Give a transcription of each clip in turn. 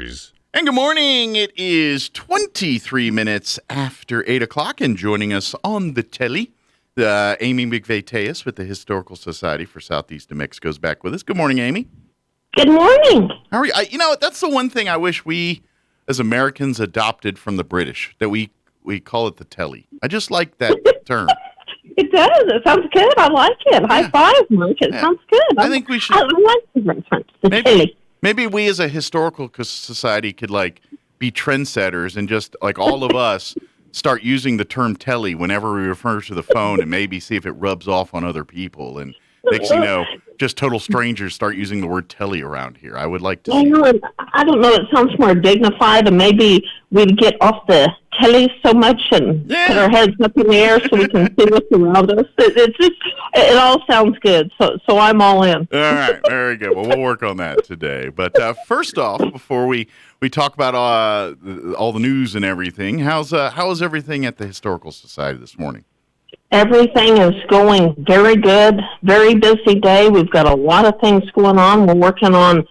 News. And good morning. It is 23 minutes after 8 o'clock, and joining us on the telly, Amy McVay-Tellez with the Historical Society for Southeast New Mexico is back with us. Good morning, Amy. Good morning. How are you? That's the one thing I wish we, as Americans, adopted from the British, that we call it the telly. I just like that term. It does. It sounds good. I like it. Yeah. High five, Mike. It sounds good. I think we should. I like the reference. The telly. Maybe we as a historical society could be trendsetters and just all of us start using the term telly whenever we refer to the phone and maybe see if it rubs off on other people. And next thing you know, just total strangers start using the word telly around here. I would like to see I don't know. It sounds more dignified, and maybe we'd get off the telly so much and put our heads up in the air so we can see what's around us. It all sounds good. So I'm all in. All right. Very good. Well, we'll work on that today. But first off, before we talk about all the news and everything, how is everything at the Historical Society this morning? Everything is going very good. Very busy day. We've got a lot of things going on. We're working on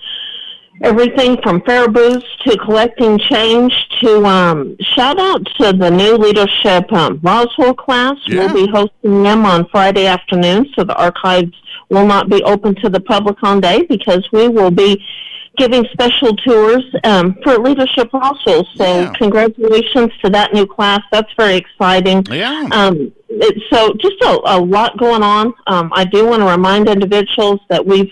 everything from fair booths to collecting change to shout out to the new leadership Roswell class. Yeah. We'll be hosting them on Friday afternoon, so the archives will not be open to the public on day because we will be giving special tours for Leadership Roswell. So congratulations to that new class. That's very exciting. Yeah. So just a lot going on. I do want to remind individuals that we've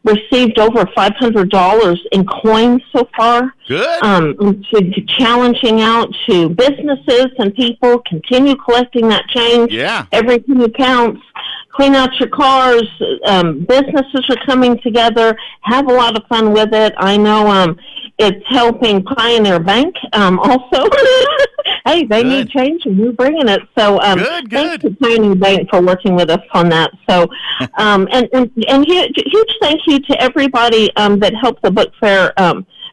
received over $500 in coins so far. Good. Challenging out to businesses and people, continue collecting that change. Yeah. Every penny counts. Clean out your cars. Businesses are coming together. Have a lot of fun with it. I know it's helping Pioneer Bank also. Hey, they need change, and we're bringing it. So thanks to Pioneer Bank for working with us on that. So and huge thank you to everybody that helped the book fair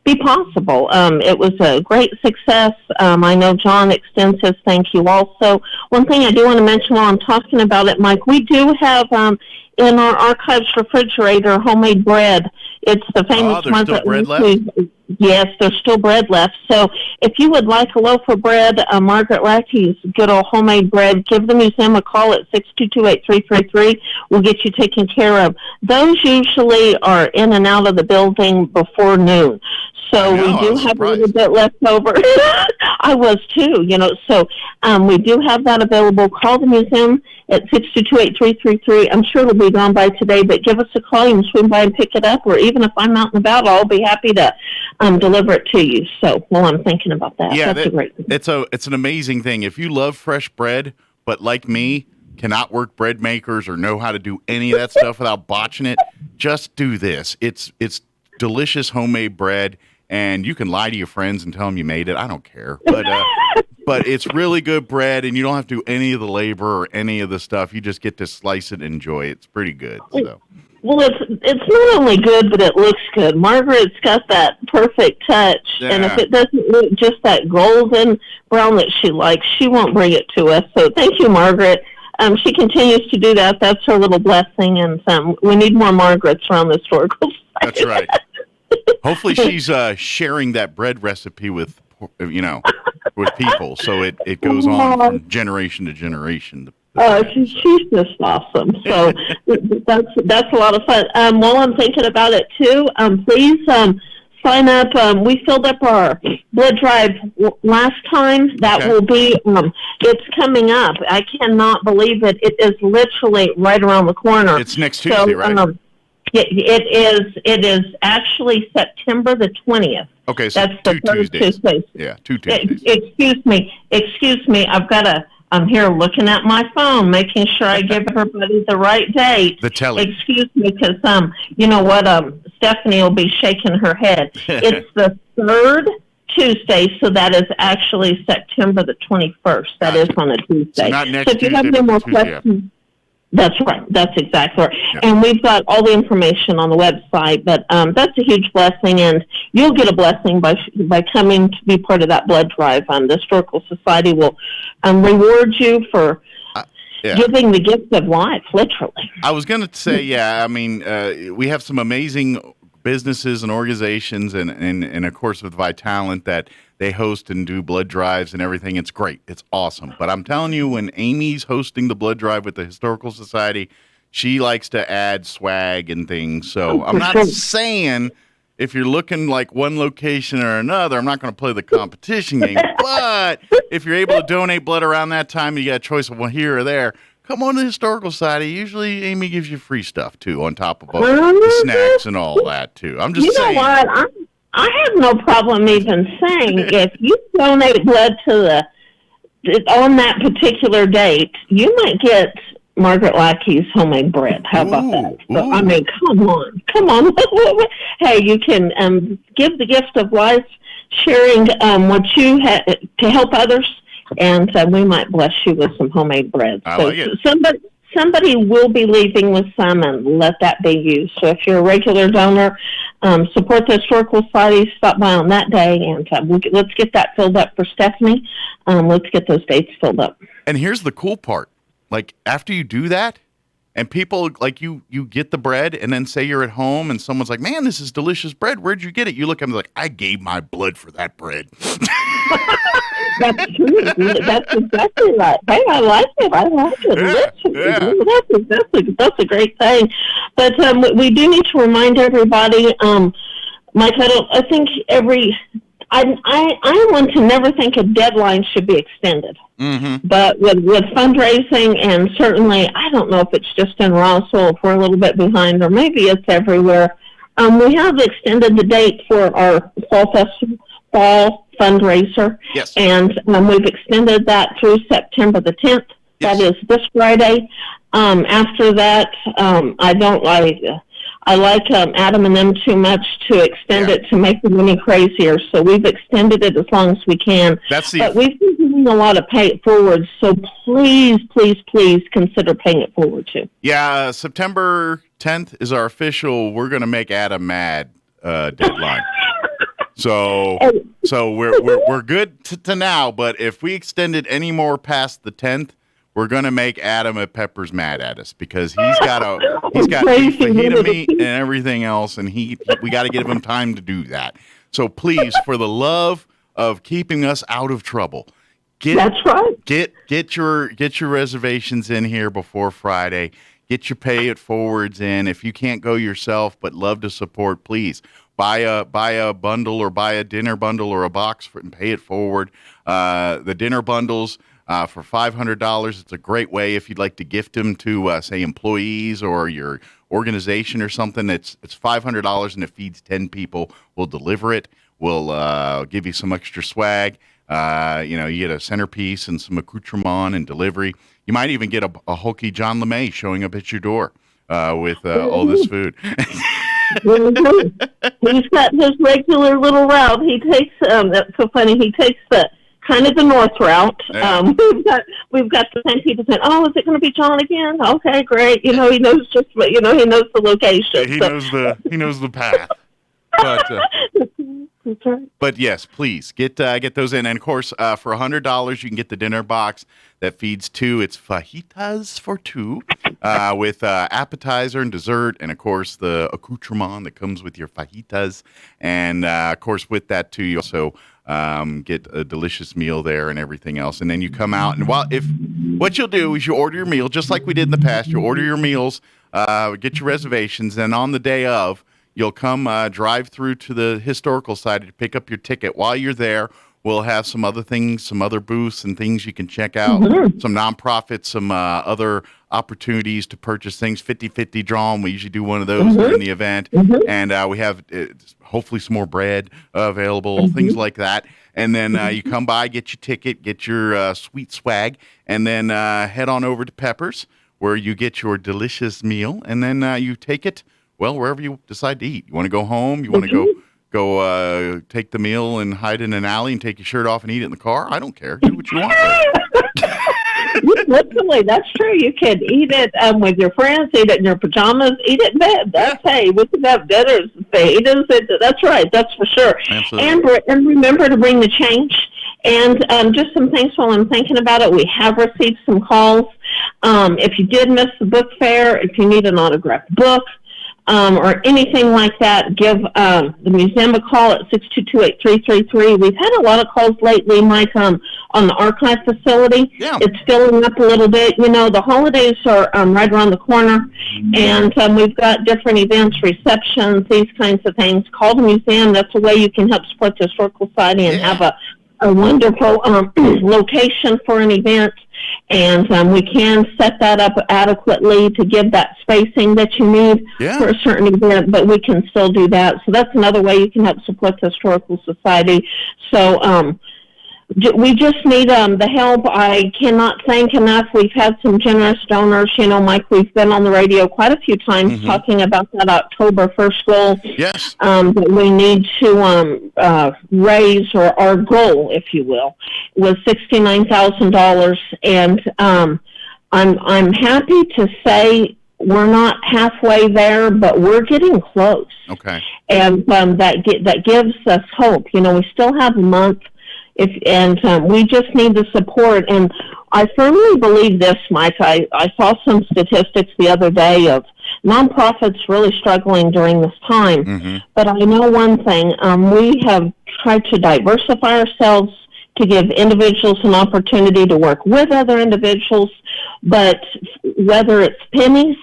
be possible. It was a great success. I know John extends his thank you also. One thing I do want to mention while I'm talking about it, Mike, we do have in our archives refrigerator homemade bread. It's the famous one that bread left? Yes, there's still bread left. So if you would like a loaf of bread, Margaret Rackey's good old homemade bread, give the museum a call at 622-8333. We'll get you taken care of. Those usually are in and out of the building before noon. So we do have a little bit left over. I was too, So we do have that available. Call the museum at 622-8333. I'm sure it'll be gone by today, but give us a call. You can swing by and pick it up, or even if I'm out and about, I'll be happy to deliver it to you. So while I'm thinking about that, that's a great thing. It's an amazing thing. If you love fresh bread, but like me, cannot work bread makers or know how to do any of that stuff without botching it, just do this. It's delicious homemade bread. And you can lie to your friends and tell them you made it. I don't care. But it's really good bread, and you don't have to do any of the labor or any of the stuff. You just get to slice it and enjoy it. It's pretty good. So. Well, it's not only good, but it looks good. Margaret's got that perfect touch. Yeah. And if it doesn't look just that golden brown that she likes, she won't bring it to us. So thank you, Margaret. She continues to do that. That's her little blessing. And we need more Margarets around the historical society. That's right. Hopefully she's sharing that bread recipe with people, so it goes on from generation to generation. She's just awesome. So that's a lot of fun. While I'm thinking about it too, please sign up. We filled up our blood drive last time. That will be. It's coming up. I cannot believe it. It is literally right around the corner. It's next Tuesday, right? It is actually September the 20th. Okay, so that's the two Tuesdays. Yeah, 2 Tuesdays. Excuse me. I'm here looking at my phone, making sure I give everybody the right date. The telly. Excuse me, because you know what? Stephanie will be shaking her head. It's the third Tuesday, so that is actually September the 21st. That is on a Tuesday. So not next Tuesday. If you have any more questions. That's right. That's exactly right. Yeah. And we've got all the information on the website, but that's a huge blessing, and you'll get a blessing by coming to be part of that blood drive. The Historical Society will reward you for giving the gift of life, literally. I was going to say, we have some amazing businesses and organizations and of course with Vitalant that they host and do blood drives and everything. It's great. It's awesome. But I'm telling you, when Amy's hosting the blood drive with the Historical Society, she likes to add swag and things. So I'm not saying if you're looking like one location or another, I'm not going to play the competition game. But if you're able to donate blood around that time and you got a choice of one here or there, come on to the Historical Society. Usually Amy gives you free stuff, too, on top of all the snacks and all that, too. I'm just saying. You know what? I have no problem even saying if you donate blood to on that particular date, you might get Margaret Lackey's homemade bread. How about that? So, I mean, come on. Hey, you can give the gift of life, sharing what you had to help others, and we might bless you with some homemade bread. I So like it. somebody will be leaving with some, and let that be you. So if you're a regular donor, support the Historical Society. Stop by on that day, and let's get that filled up for Stephanie. Let's get those dates filled up. And here's the cool part. Like, after you do that, and people, like, you get the bread, and then say you're at home, and someone's like, man, this is delicious bread. Where'd you get it? You look at them like, I gave my blood for that bread. That's true. That's exactly right. Hey, I like it. Yeah. That's a great thing. But we do need to remind everybody, Mike, I think I want to never think a deadline should be extended. Mm-hmm. But with fundraising, and certainly, I don't know if it's just in Roswell, if we're a little bit behind, or maybe it's everywhere. We have extended the date for our fall fundraiser. Yes. And we've extended that through September the 10th. Yes. That is this Friday. After that, I like Adam and them too much to extend it to make them any crazier. So we've extended it as long as we can. But we've been doing a lot of pay it forward. So please consider paying it forward too. Yeah, September 10th is our official "we're going to make Adam mad" deadline. So we're good to now. But if we extend it any more past the 10th, we're gonna make Adam at Peppers mad at us because he's got fajita meat and everything else, and we got to give him time to do that. So please, for the love of keeping us out of trouble, that's right. Get your reservations in here before Friday. Get your pay it forwards in. If you can't go yourself but love to support, please buy a bundle or buy a dinner bundle or a box and pay it forward. The dinner bundles. For $500, it's a great way if you'd like to gift them to, say, employees or your organization or something. It's $500 and it feeds 10 people. We'll deliver it. We'll give you some extra swag. You get a centerpiece and some accoutrement and delivery. You might even get a hokey John LeMay showing up at your door with all this food. He's got his regular little route. He takes, that's so funny, he takes the kind of the north route. Yeah. We've got the same people saying, "Oh, is it going to be John again?" Okay, great. He knows he knows the location. He knows the path. But yes, please get those in. And of course, for $100, you can get the dinner box that feeds two. It's fajitas for two, with appetizer and dessert, and of course the accoutrement that comes with your fajitas. And of course, with that too, you also get a delicious meal there and everything else. And then you come out, and what you'll do is you order your meal just like we did in the past. You order your meals, get your reservations, and on the day of, you'll come drive through to the Historical Society to pick up your ticket. While you're there, we'll have some other things, some other booths and things you can check out, some nonprofits, some other opportunities to purchase things, 50-50 draw. We usually do one of those during the event. And we have hopefully some more bread available, things like that. And then you come by, get your ticket, get your sweet swag, and then head on over to Peppers where you get your delicious meal. And then you take it, wherever you decide to eat. You want to go home? You want to go take the meal and hide in an alley and take your shirt off and eat it in the car? I don't care. Do what you want. Literally, that's true. You can eat it with your friends, eat it in your pajamas, eat it in bed. Hey, we can have dinners, fajitas. That's right. That's for sure. Absolutely. And remember to bring the change. And just some things while I'm thinking about it, we have received some calls. If you did miss the book fair, if you need an autographed book, or anything like that, give the museum a call at 622-8333. We've had a lot of calls lately, Mike, on the archive facility. Yeah. It's filling up a little bit. You know, the holidays are right around the corner, and we've got different events, receptions, these kinds of things. Call the museum. That's a way you can help support the Historical Society and have a wonderful location for an event. And we can set that up adequately to give that spacing that you need for a certain event, but we can still do that. So that's another way you can help support the Historical Society. So we just need the help. I cannot thank enough. We've had some generous donors. You know, Mike, we've been on the radio quite a few times talking about that October 1st goal. Yes. That we need to raise, or our goal, if you will, was $69,000. And I'm happy to say we're not halfway there, but we're getting close. Okay. And that gives us hope. You know, we still have a month. We just need the support. And I firmly believe this, Mike. I saw some statistics the other day of nonprofits really struggling during this time. But I know one thing. We have tried to diversify ourselves to give individuals an opportunity to work with other individuals. But whether it's pennies,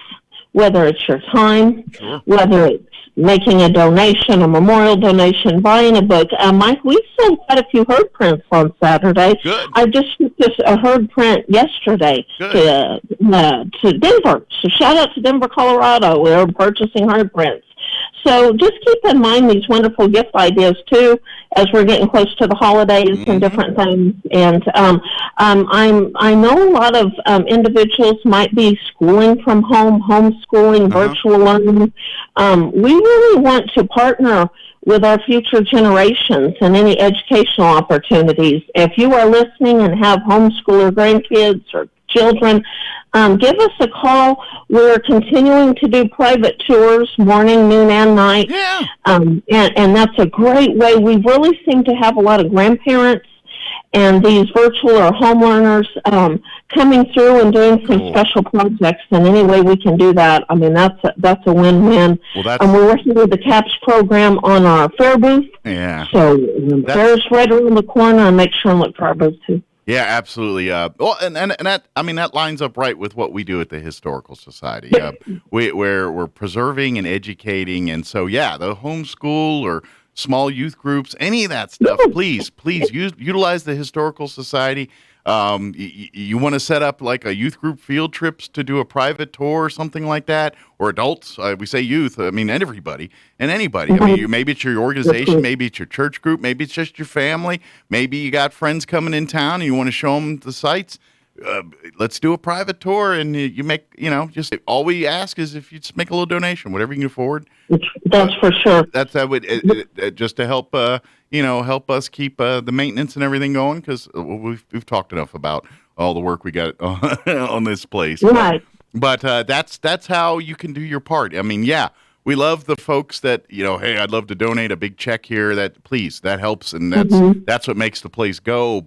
whether it's your time, whether it's making a donation, a memorial donation, buying a book. Mike, we sold quite a few herd prints on Saturday. Good. I just took a herd print yesterday to Denver. So shout out to Denver, Colorado. We're purchasing herd prints. So just keep in mind these wonderful gift ideas, too, as we're getting close to the holidays and different things. And I know a lot of individuals might be schooling from home, homeschooling, virtual learning. We really want to partner with our future generations and any educational opportunities. If you are listening and have homeschool or grandkids or children, give us a call. We're continuing to do private tours morning, noon, and night. Yeah. And that's a great way. We really seem to have a lot of grandparents and these virtual or home learners coming through and doing some special projects. And any way we can do that, I mean, that's a win-win. Well, we're working with the CAPS program on our fair booth. Yeah. So fair's right around the corner, and make sure and look for our booth, too. Yeah, absolutely. Well, and that, I mean, that lines up right with what we do at the Historical Society. We're preserving and educating, and so the homeschool or small youth groups, any of that stuff. Please utilize the Historical Society. You want to set up like a youth group field trips to do a private tour or something like that, or adults. We say youth. I mean everybody and anybody. I mean, maybe it's your organization, maybe it's your church group, maybe it's just your family. Maybe you got friends coming in town and you want to show them the sites. Let's do a private tour, and you make, just all we ask is if you just make a little donation, whatever you can afford. That's for sure. That would just to help help us keep the maintenance and everything going, because we've talked enough about all the work we got on this place. Right. But that's how you can do your part. I mean, we love the folks that, hey, I'd love to donate a big check here. That helps, and that's what makes the place go.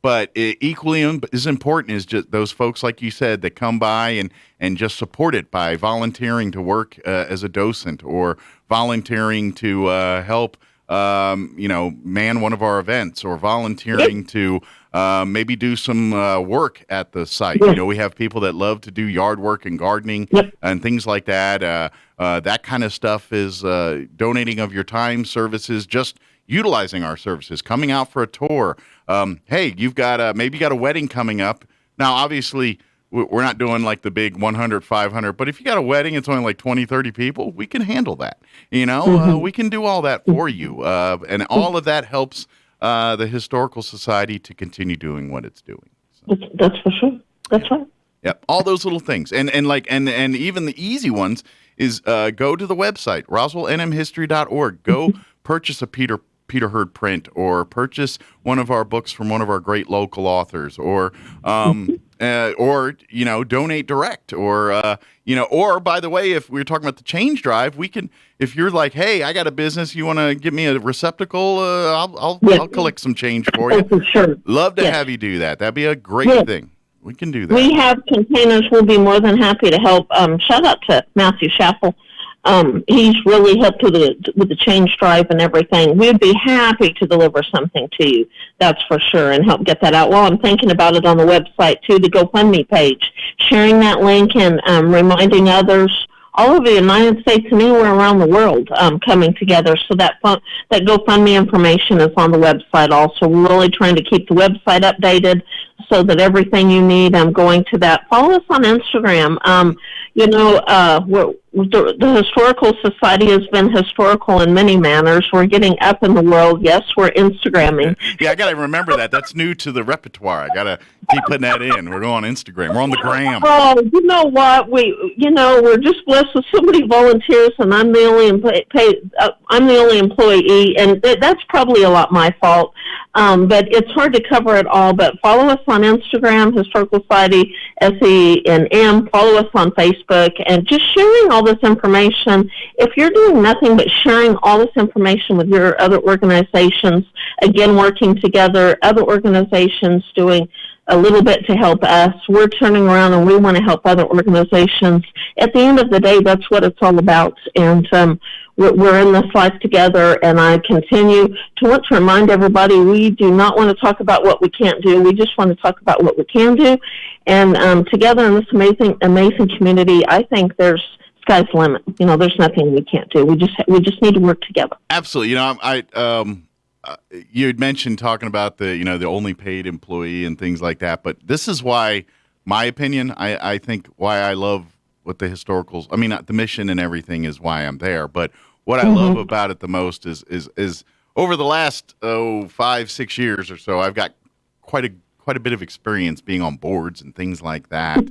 But equally as important is just those folks, like you said, that come by and just support it by volunteering to work as a docent, or volunteering to help, man one of our events, or volunteering to maybe do some work at the site. We have people that love to do yard work and gardening and things like that. That kind of stuff is donating of your time, services, just utilizing our services, coming out for a tour. Hey, you've got maybe you got a wedding coming up. Now, obviously, we're not doing like the big 100, 500, but if you got a wedding, it's only like 20, 30 people, we can handle that. We can do all that for you. And all of that helps the Historical Society to continue doing what it's doing. So. That's for sure. That's right. Yep, all those little things. And even the easy ones is go to the website, roswellnmhistory.org. Go purchase a Peter Hurd print, or purchase one of our books from one of our great local authors, or donate direct, or by the way, if we're talking about the change drive, we can, if you're like, hey, I got a business, you want to give me a receptacle, I'll collect some change for you. For sure. Love to have you do that. That'd be a great thing. We can do that. We have containers. We'll be more than happy to help. Shout out to Matthew Schaffel. He's really helped with the change drive and everything. We'd be happy to deliver something to you, that's for sure, and help get that out. Well, I'm thinking about it on the website, too, the GoFundMe page, sharing that link and reminding others all over the United States and anywhere around the world coming together. So that GoFundMe information is on the website also. We're really trying to keep the website updated so that everything you need, going to that. Follow us on Instagram. The Historical Society has been historical in many manners. We're getting up in the world. Yes, we're Instagramming. Yeah, I got to remember that. That's new to the repertoire. I got to keep putting that in. We're going on Instagram. We're on the gram. Oh, you know what? We're just blessed with so many volunteers, and I'm the only employee, and that's probably a lot my fault. But it's hard to cover it all. But follow us on Instagram, Historical Society, SENM. Follow us on Facebook, and just sharing all this information. If you're doing nothing but sharing all this information with your other organizations, again, working together, other organizations doing a little bit to help us, we're turning around and we want to help other organizations. At the end of the day, that's what it's all about. And we're in this life together, and I continue to want to remind everybody we do not want to talk about what we can't do. We just want to talk about what we can do. And together in this amazing community, I think there's sky's the limit. There's nothing we can't do. We just need to work together. Absolutely. You had mentioned talking about the only paid employee and things like that, but this is why, my opinion, I think why I love what the historicals, the mission and everything is why I'm there. But what I love about it the most is over the last 5-6 years or so, I've got quite a bit of experience being on boards and things like that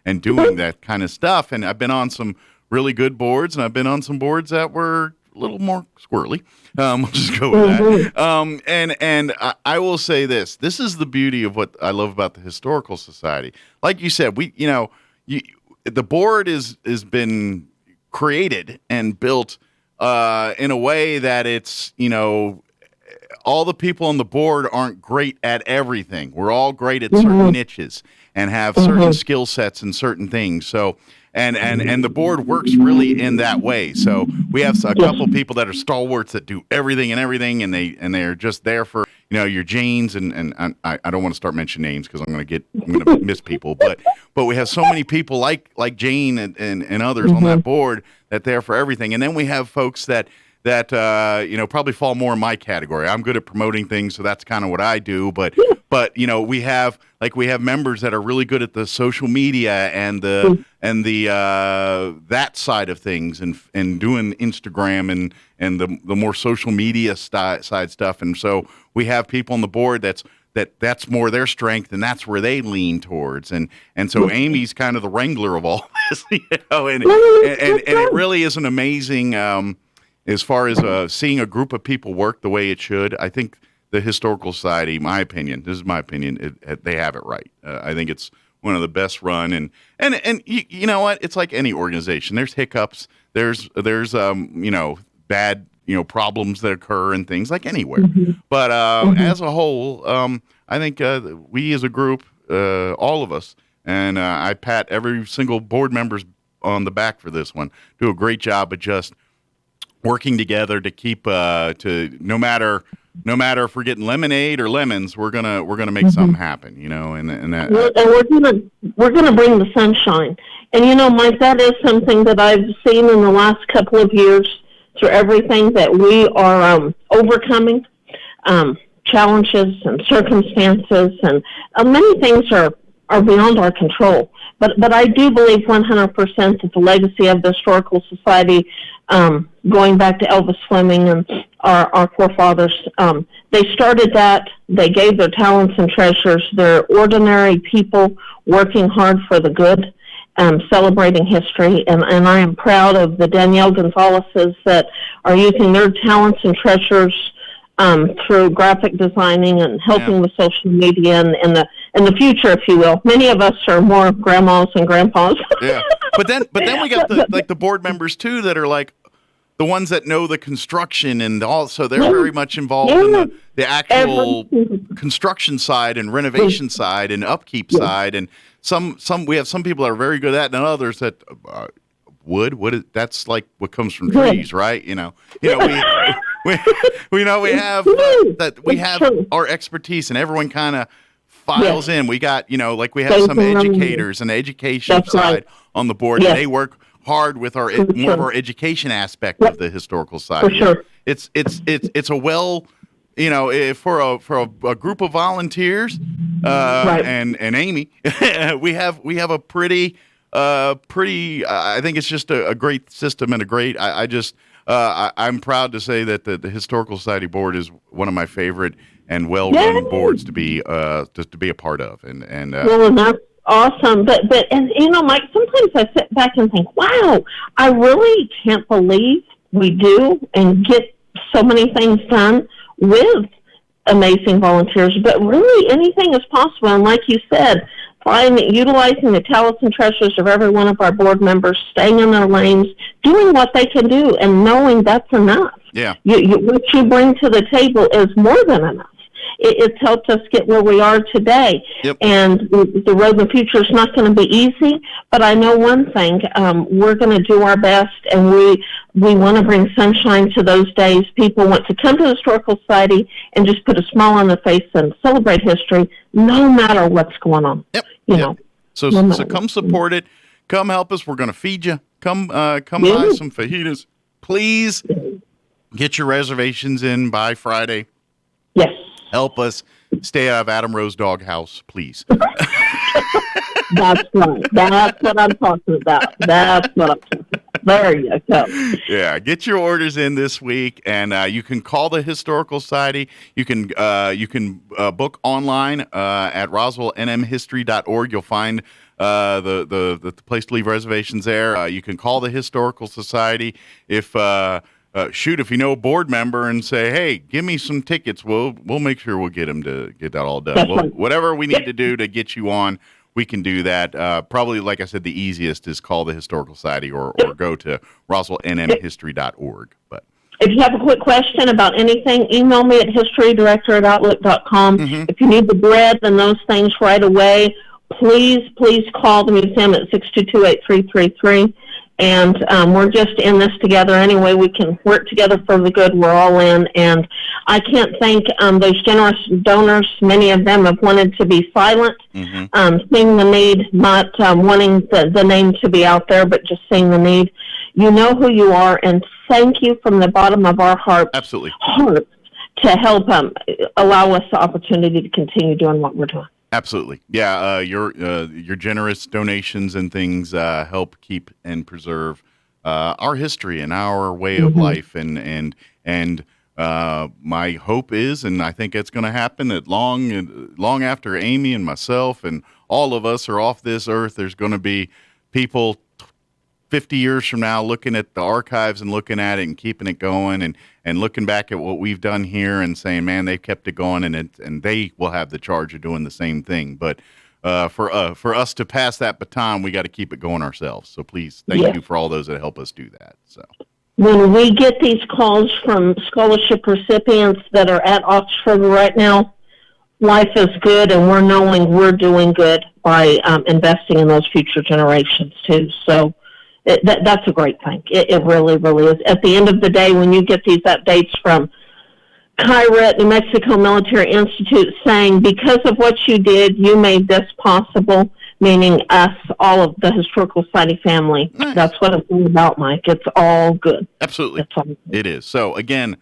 and doing that kind of stuff. And I've been on some really good boards, and I've been on some boards that were a little more squirrely. We'll just go with that. And I will say this is the beauty of what I love about the Historical Society. Like you said, the board has been created and built in a way that it's, all the people on the board aren't great at everything. We're all great at certain niches and have certain skill sets and certain things. So, and the board works really in that way. So we have a couple people that are stalwarts that do everything, and they're just there for, your Janes and I don't want to start mentioning names because I'm going to miss people, but we have so many people like Jane and others on that board that they're for everything. And then we have folks that probably fall more in my category. I'm good at promoting things, so that's kind of what I do. But we have members that are really good at the social media and the that side of things and doing Instagram and the more social media side stuff. And so we have people on the board that's more their strength, and that's where they lean towards. And so Amy's kind of the wrangler of all this, and it really is an amazing. As far as seeing a group of people work the way it should, I think the Historical Society, this is my opinion, they have it right. I think it's one of the best run, and you know what? It's like any organization. There's hiccups. There's bad problems that occur and things like anywhere. But as a whole, I think we as a group, all of us, and I pat every single board members on the back for this one, do a great job of just working together to keep to no matter if we're getting lemonade or lemons, we're gonna make something happen, and we're gonna bring the sunshine. And Mike, that is something that I've seen in the last couple of years through everything that we are overcoming challenges and circumstances, and many things are beyond our control. But I do believe 100% that the legacy of the Historical Society, going back to Elvis Fleming and our forefathers, they started that. They gave their talents and treasures. They're ordinary people working hard for the good, celebrating history. And I am proud of the Danielle Gonzalez's that are using their talents and treasures through graphic designing and helping with social media and the future, if you will. Many of us are more grandmas and grandpas. Yeah, but then we got the board members too that are like the ones that know the construction and all, so they're very much involved in the actual construction side and renovation side and upkeep side. And we have some people that are very good at it, and others that wood. That's like what comes from trees, right? We we have our expertise, and everyone kind of files in. We got like we have some educators and the education side on the board, and they work hard with more of our education aspect of the historical side. For sure. It's a well. For a group of volunteers, and Amy, we have a pretty. I think it's just a great system and a great. I'm proud to say that the Historical Society board is one of my favorite and well-run boards to be a part of. And that's awesome. But Mike, sometimes I sit back and think, wow, I really can't believe we do and get so many things done with amazing volunteers, but really anything is possible. And like you said, utilizing the talents and treasures of every one of our board members, staying in their lanes, doing what they can do, and knowing that's enough. Yeah. What you bring to the table is more than enough. It's helped us get where we are today. Yep. And the road in the future is not going to be easy, but I know one thing, we're going to do our best, and we want to bring sunshine to those days. People want to come to the Historical Society and just put a smile on their face and celebrate history, no matter what's going on. Yep. know. So come support it. Come help us. We're going to feed you. Come buy some fajitas. Please get your reservations in by Friday. Yes. Help us stay out of Adam Rose Doghouse, please. That's right. That's what I'm talking about. There you go. Yeah, get your orders in this week, and you can call the Historical Society. You can book online at roswellnmhistory.org. You'll find the place to leave reservations there. You can call the Historical Society if you know a board member and say, hey, give me some tickets. We'll make sure we'll get them to get that all done. Whatever we need to do to get you on, we can do that. Probably, like I said, the easiest is call the Historical Society or go to roswellnmhistory.org. But if you have a quick question about anything, email me at historydirector@outlook.com. Mm-hmm. If you need the bread and those things right away, please call the museum at 622-8333. And we're just in this together anyway. We can work together for the good. We're all in. And I can't thank those generous donors. Many of them have wanted to be silent, seeing the need, not wanting the name to be out there, but just seeing the need. You know who you are, and thank you from the bottom of our hearts. Absolutely. Hearts to help allow us the opportunity to continue doing what we're doing. Absolutely. Yeah, your generous donations and things help keep and preserve our history and our way of life. And my hope is, and I think it's going to happen, that long after Amy and myself and all of us are off this earth, there's going to be people 50 years from now looking at the archives and looking at it and keeping it going and looking back at what we've done here and saying, man, they've kept it going, and they will have the charge of doing the same thing. But for us to pass that baton, we got to keep it going ourselves. So please, thank you for all those that help us do that. So when we get these calls from scholarship recipients that are at Oxford right now, life is good, and we're knowing we're doing good by investing in those future generations too. So that's a great thing. It really, really is. At the end of the day, when you get these updates from Kyra, New Mexico Military Institute, saying, because of what you did, you made this possible, meaning us, all of the Historical Society family. Nice. That's what it's all about, Mike. It's all good. Absolutely. It's all good. It is. So, again,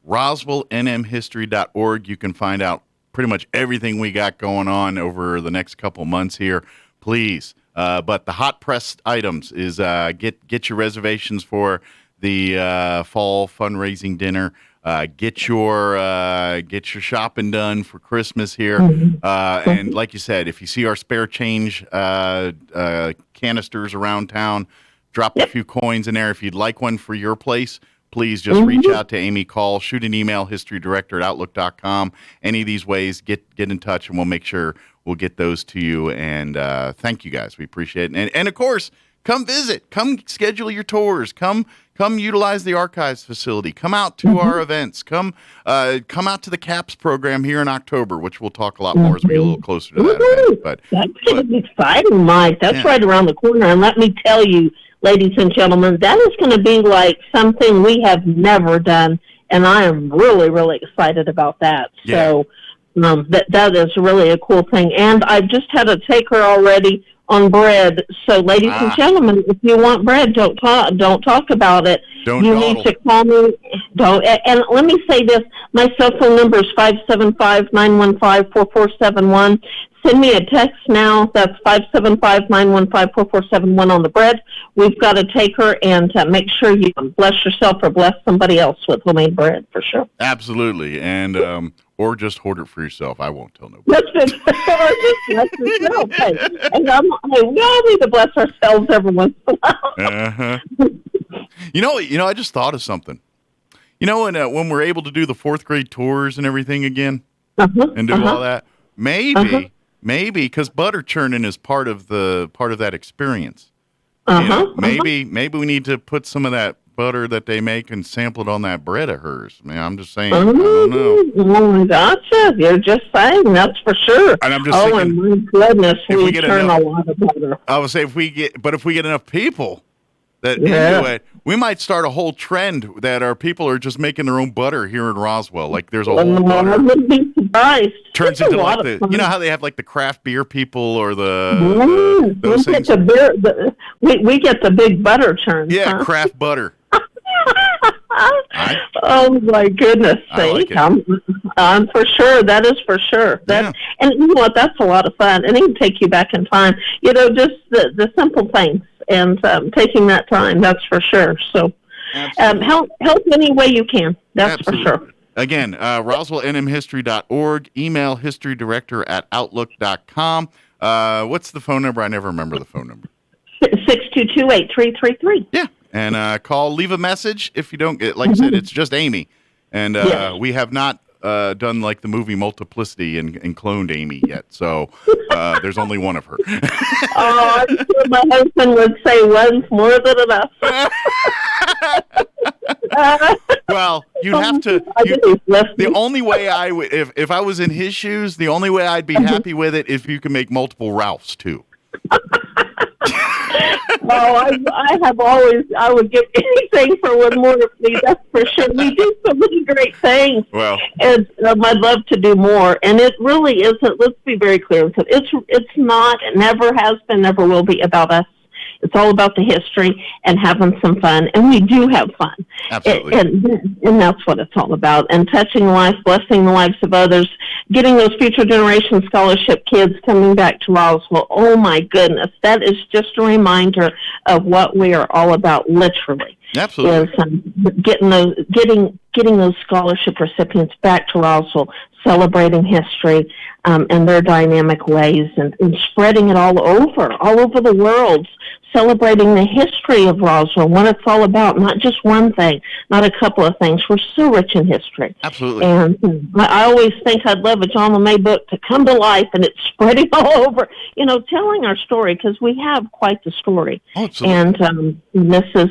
roswellnmhistory.org. You can find out pretty much everything we got going on over the next couple months here. Please. But the hot pressed items is get your reservations for the fall fundraising dinner. Get your shopping done for Christmas here. And like you said, if you see our spare change canisters around town, drop a few coins in there. If you'd like one for your place, please just reach out to Amy, call, shoot an email, historydirector@outlook.com. Any of these ways, get in touch, and we'll make sure we'll get those to you. And thank you guys. We appreciate it. And of course, come visit. Come schedule your tours. Come utilize the archives facility. Come out to our events. Come out to the CAPS program here in October, which we'll talk a lot more as we get a little closer to that event. That's exciting, Mike. That's right around the corner. And let me tell you, ladies and gentlemen, that is going to be like something we have never done, and I am really, really excited about that. Yeah. So that is really a cool thing. And I've just had a taker already on bread. So, ladies and gentlemen, if you want bread, don't talk about it. You need to call me. And let me say this: my cell phone number is 575-915-4471. Send me a text now. That's 575-915-4471 on the bread. We've got a taker, and make sure you bless yourself or bless somebody else with homemade bread for sure. Absolutely, and or just hoard it for yourself. I won't tell nobody. Just bless yourself. Hey, we all need to bless ourselves every once in a while. Uh-huh. You know, I just thought of something. You know, when we're able to do the 4th grade tours and everything again, and do all that, maybe because butter churning is part of that experience. Maybe we need to put some of that butter that they make and sample it on that bread of hers. Man, I'm just saying. I don't know. Oh, gotcha. You're just saying, that's for sure. And I'm just thinking, and my goodness, we churn a lot of butter. I would say if we get enough people that into it, we might start a whole trend that our people are just making their own butter here in Roswell. Like there's a whole butter. I wouldn't be surprised. Turns into like you know how they have like the craft beer people or those things. We get the big butter churn. Yeah, huh? craft butter. Oh my goodness sake! Like for sure. That is for sure. And you know what? That's a lot of fun, and it can take you back in time. You know, just the simple things and taking that time. That's for sure. So, help any way you can. That's for sure. Again, RoswellNMHistory.org. Email historydirector@outlook.com. What's the phone number? I never remember the phone number. 622-8333. Yeah. And call, leave a message if you don't get, like I said, it's just Amy. And we have not done like the movie Multiplicity and cloned Amy yet. So there's only one of her. I'm sure my husband would say one's more than enough. Well, you'd have to. The only way I would, if I was in his shoes, the only way I'd be happy with it if you can make multiple Ralphs too. I would give anything for one more of these, that's for sure. We do so many great things. Well, and I'd love to do more. And it really isn't, let's be very clear, it's not, it never has been, never will be about us. It's all about the history and having some fun, and we do have fun. Absolutely. And that's what it's all about. And touching life, blessing the lives of others, getting those future generation scholarship kids coming back to Roswell. Oh my goodness, that is just a reminder of what we are all about, literally. Absolutely. Is getting those scholarship recipients back to Roswell, celebrating history in their dynamic ways, and spreading it all over the world, celebrating the history of Roswell, what it's all about, not just one thing, not a couple of things. We're so rich in history. Absolutely. And I always think I'd love a John LeMay book to come to life, and it's spreading all over, telling our story, because we have quite the story. Absolutely. And this is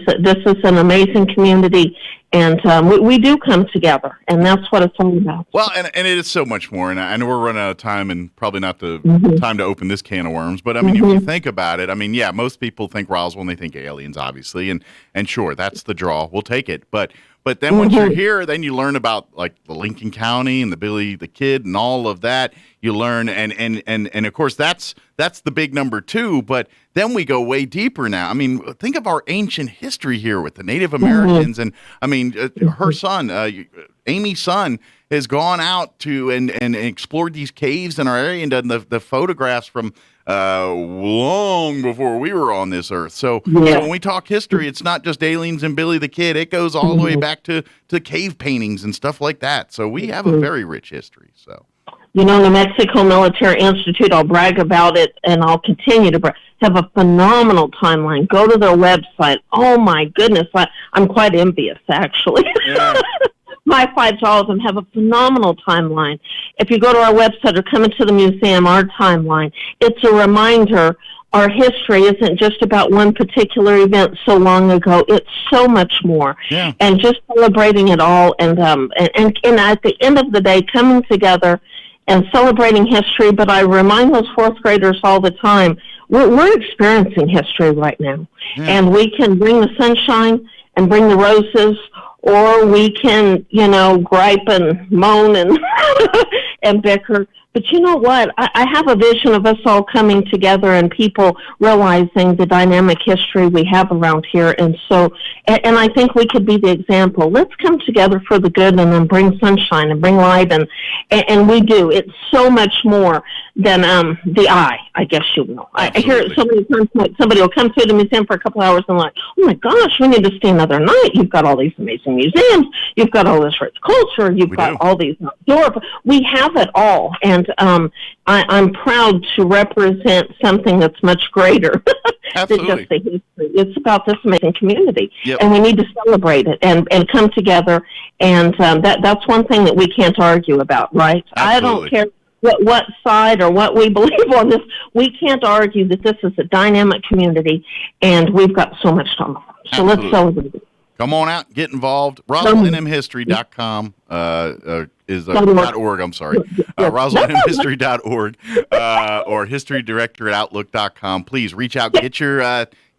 an amazing community, and we do come together, and that's what it's all about. Well, and it is so much more, and I know we're running out of time, and probably not the time to open this can of worms, but I mean, if you think about it, I mean, yeah, most people think Roswell and they think aliens, obviously, and sure, that's the draw. We'll take it, but then once you're here, then you learn about like the Lincoln County and the Billy the Kid and all of that. You learn, and of course that's the big number 2. But then we go way deeper now. I mean, think of our ancient history here with the Native Americans, and I mean, her son, Amy's son, has gone out to and explored these caves in our area and done the photographs from long before we were on this earth. So when we talk history, it's not just aliens and Billy the Kid. It goes all the way back to cave paintings and stuff like that. So we have a very rich history. So. New Mexico Military Institute, I'll brag about it, and I'll continue to brag, have a phenomenal timeline. Go to their website. Oh, my goodness. I'm quite envious, actually. Yeah. My 5 of them have a phenomenal timeline. If you go to our website or come into the museum, our timeline, it's a reminder our history isn't just about one particular event so long ago. It's so much more. Yeah. And just celebrating it all, and at the end of the day, coming together and celebrating history. But I remind those fourth graders all the time, we're experiencing history right now. Yeah. And we can bring the sunshine and bring the roses, or we can, gripe and moan and and bicker. But you know what? I have a vision of us all coming together and people realizing the dynamic history we have around here. And so, and I think we could be the example. Let's come together for the good and then bring sunshine and bring light. And we do. It's so much more than the I guess you will. I hear it so many times. Like somebody will come through the museum for a couple hours and like, oh my gosh, we need to stay another night. You've got all these amazing museums. You've got all this rich culture. You've got all these outdoor. We have it all. And I'm proud to represent something that's much greater than just the history. It's about this amazing community, and we need to celebrate it and come together. And that's one thing that we can't argue about, right? Absolutely. I don't care what side or what we believe on this. We can't argue that this is a dynamic community, and we've got so much to offer. So let's celebrate it. Come on out, get involved. RosalindMHistory.com is .org. I'm sorry, RosalindMHistory.org or HistoryDirector@Outlook.com. Please reach out, get your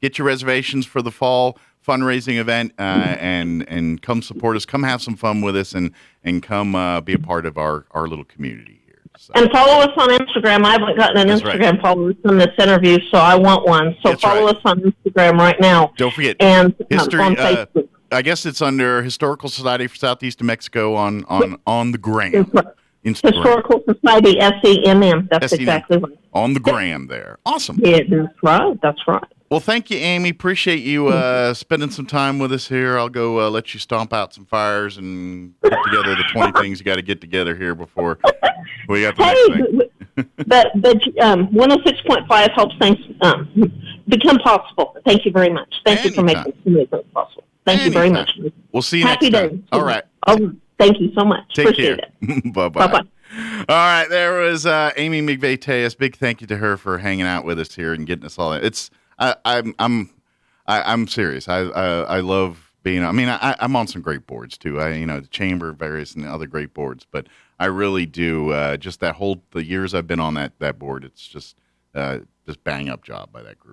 reservations for the fall fundraising event, and come support us. Come have some fun with us, and come be a part of our little community here. So. And follow us on Instagram. I haven't gotten an Instagram follower from this interview, so I want one. So follow us on Instagram right now. Don't forget, and history. On Facebook. I guess it's under Historical Society for Southeast New Mexico on the gram. Instagram. Historical Society, SEMM. That's exactly right. On the gram there. Awesome. Yeah, that's right. That's right. Well, thank you, Amy. Appreciate you spending some time with us here. I'll go let you stomp out some fires and put together the 20 things you got to get together here before we got the next thing. but 106.5 helps things become possible. Thank you very much. Thank you for making things possible. Thank you very much. We'll see you next time. Happy days. All right. Oh, thank you so much. Take Appreciate care. it. Bye-bye. Bye-bye. All right, there was Amy McVay-Tellez. Big thank you to her for hanging out with us here and getting us all that. I'm serious. I love being. I mean, I'm on some great boards too. The chamber, various and other great boards. But I really do. Just the years I've been on that board, it's just bang up job by that group.